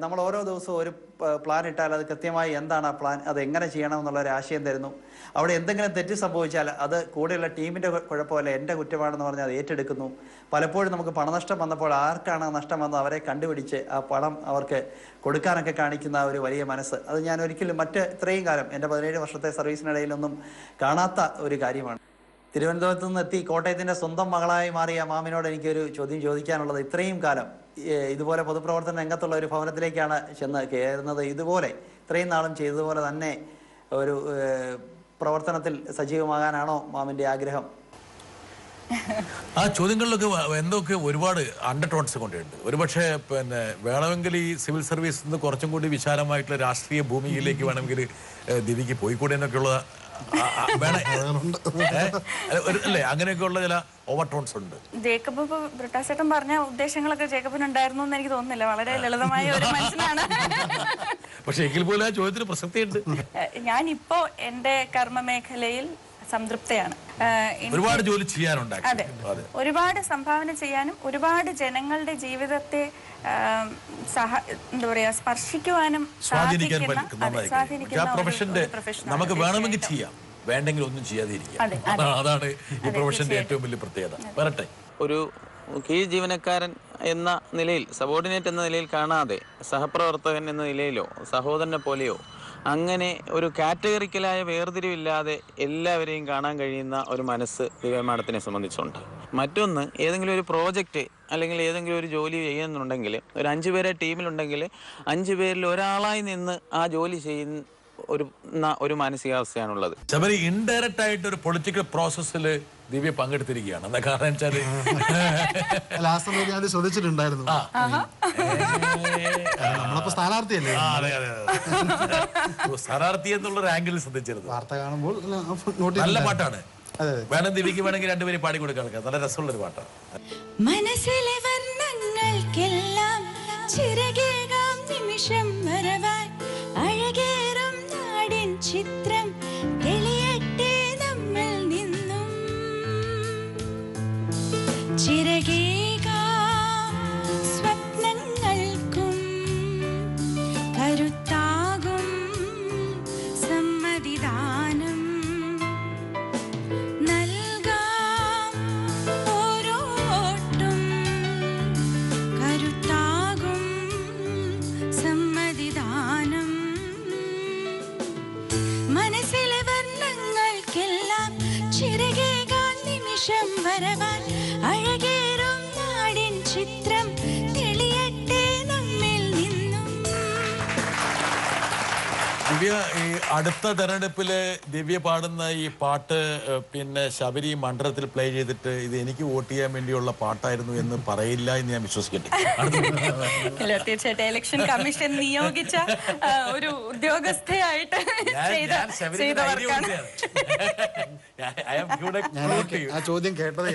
നമ്മൾ ഓരോ ദിവസവും ഒരു പ്ലാൻ ഇട്ടാൽ അത് കൃത്യമായി എന്താണ് ആ പ്ലാൻ, അത് എങ്ങനെ ചെയ്യണം എന്നുള്ള ഒരു ആശയം തരുന്നു. അവിടെ എന്തെങ്കിലും തെറ്റ് സംഭവിച്ചാൽ അത് കൂടെയുള്ള ടീമിൻ്റെ കുഴപ്പമല്ല, എൻ്റെ കുറ്റമാണെന്ന് പറഞ്ഞാൽ അത് ഏറ്റെടുക്കുന്നു. പലപ്പോഴും നമുക്ക് പണനഷ്ടം വന്നപ്പോൾ ആർക്കാണ് നഷ്ടം വന്നത് അവരെ കണ്ടുപിടിച്ച് ആ പണം അവർക്ക് കൊടുക്കാനൊക്കെ കാണിക്കുന്ന ഒരു വലിയ മനസ്സ്, അത് ഞാൻ ഒരിക്കലും ഇത്രയും കാലം എൻ്റെ 17 വർഷത്തെ സർവീസിനിടയിലൊന്നും കാണാത്ത ഒരു കാര്യമാണ്. തിരുവനന്തപുരത്ത് നിന്ന് എത്തി കോട്ടയത്തിൻ്റെ സ്വന്തം മകളായി മാറിയ മാമിനോട് എനിക്കൊരു ചോദ്യം ചോദിക്കാനുള്ളത്, ഇത്രയും കാലം ഇതുപോലെ പൊതുപ്രവർത്തന രംഗത്തുള്ള ഒരു ഭവനത്തിലേക്കാണ് ചെന്ന് കയറുന്നത്. ഇതുപോലെ ഇത്രയും നാളും ചെയ്തതുപോലെ തന്നെ ഒരു പ്രവർത്തനത്തിൽ സജീവമാകാനാണോ മാമിൻ്റെ ആഗ്രഹം? ആ ചോദ്യങ്ങളിലൊക്കെ എന്തൊക്കെ ഒരുപാട് അണ്ടർ ടോൺസ് കൊണ്ടുണ്ട്. ഒരുപക്ഷെ പിന്നെ വേണമെങ്കിൽ ഈ സിവിൽ സർവീസിൽ നിന്ന് കുറച്ചും കൂടി വിശാലമായിട്ടുള്ള രാഷ്ട്രീയ ഭൂമിയിലേക്ക് വേണമെങ്കിൽ ദിവ്യക്ക് പോയിക്കൂടെ എന്നൊക്കെയുള്ള അല്ലേ, അങ്ങനെയൊക്കെയുള്ള ചില ഓവർ ടോൺസ് ഉണ്ട്. ജേക്കബ് ഇപ്പൊ ബ്രിട്ടാസേട്ടൻ പറഞ്ഞ ഉദ്ദേശങ്ങളൊക്കെ ജേക്കബിന് ഉണ്ടായിരുന്നു എന്ന് എനിക്ക് തോന്നുന്നില്ല. വളരെ ലളിതമായ ഒരു മനുഷ്യനാണ്. പക്ഷെ എങ്കിൽ പോലും ആ ചോദ്യത്തിന് പ്രസക്തിയുണ്ട്. ഞാനിപ്പോ എന്റെ കർമ്മമേഖലയിൽ സംതൃപ്തയാണ്. ഒരുപാട് ജോലി ചെയ്യാനുണ്ട്. അതെ, ഒരുപാട് സംഭാവന ചെയ്യാനും ഒരുപാട് ജനങ്ങളുടെ ജീവിതത്തെ എന്താ പറയാ സ്പർശിക്കുവാനും നമുക്ക് വേണമെങ്കിൽ ചെയ്യാം, വേണ്ടെങ്കിൽ ഒന്നും ചെയ്യാതിരിക്കാം. അതാണ് ഈ പ്രൊഫഷന്റെ ഏറ്റവും വലിയ പ്രത്യേകത. വരട്ടെ, ഒരു കീഴ് ജീവനക്കാരൻ എന്ന നിലയിൽ, സബോർഡിനേറ്റ് എന്ന നിലയിൽ കാണാതെ സഹപ്രവർത്തകൻ എന്ന നിലയിലോ സഹോദരനെ പോലെയോ അങ്ങനെ ഒരു കാറ്റഗറിക്കലായ വേർതിരിവില്ലാതെ എല്ലാവരെയും കാണാൻ കഴിയുന്ന ഒരു മനസ്സ് ദിവ്യ മാഡത്തിനെ സംബന്ധിച്ചുണ്ട്. മറ്റൊന്ന്, ഏതെങ്കിലും ഒരു പ്രോജക്റ്റ് അല്ലെങ്കിൽ ഏതെങ്കിലും ഒരു ജോലി ചെയ്യുന്നുണ്ടെങ്കിൽ, ഒരു 5 പേരെ ടീമിലുണ്ടെങ്കിൽ 5 പേരിൽ ഒരാളായി നിന്ന് ആ ജോലി ചെയ്യുന്ന ഒരു മാനസികാവസ്ഥയാണുള്ളത്. ശബരി ഇൻഡയറക്റ്റ് ആയിട്ട് ഒരു പൊളിറ്റിക്കൽ പ്രോസസ്സിൽ ദിവ്യ പങ്കെടുത്തിരിക്കുകയാണ്. എന്താ കാരണം വെച്ചാല് ശ്രദ്ധിച്ചിട്ടുണ്ടായിരുന്നു, സ്ഥാനാർത്ഥിയല്ലേ, സ്ഥാനാർത്ഥി എന്നുള്ളൊരു ആംഗിളിൽ ശ്രദ്ധിച്ചിരുന്നു. വാർത്ത കാണുമ്പോൾ നല്ല പാട്ടാണ്. വേണം ദിവ്യക്ക് വേണമെങ്കിൽ 2 പേര് പാടി കൊടുക്കാൻ, നല്ല രസമുള്ളൊരു പാട്ടാണ്. മനസ്സിലെ വർണ്ണങ്ങൾക്കെല്ലാം ചിറകേകാം നിമിഷം വരവാൻ അഴകേറും നാടിൻ ചിത്രം തെളിയട്ടെ നമ്മിൽ നിന്നും. ചിറകേകാം സ്വപ്നങ്ങൾക്കും കരുത്താകും സമ്മതിദാനം നൽകാം ഓരോ ഓട്ടും കരുത്താകും സമ്മതിദാനം. മനസ്സിലെ വർണ്ണങ്ങൾക്കെല്ലാം ചിറകേകാൻ നിമിഷം വരവാൻ അഴകേറും നാടിൻ ചിത്രം തെളിയട്ടെ നമ്മിൽ നിന്നും. ദിവ്യ, ഈ അടുത്ത തെരഞ്ഞെടുപ്പില് ദിവ്യ പാടുന്ന ഈ പാട്ട് പിന്നെ ശബരി മണ്ഡലത്തിൽ പ്ലേ ചെയ്തിട്ട് ഇത് എനിക്ക് വോട്ട് ചെയ്യാൻ വേണ്ടിയുള്ള പാട്ടായിരുന്നു എന്ന് പറയില്ല എന്ന് ഞാൻ വിശ്വസിക്കട്ടെ. തീർച്ചയായിട്ടും ഇലക്ഷൻ കമ്മീഷൻ നിയോഗിച്ച ഒരു ഉദ്യോഗസ്ഥയായിട്ട് ആ ചോദ്യം കേട്ടതേ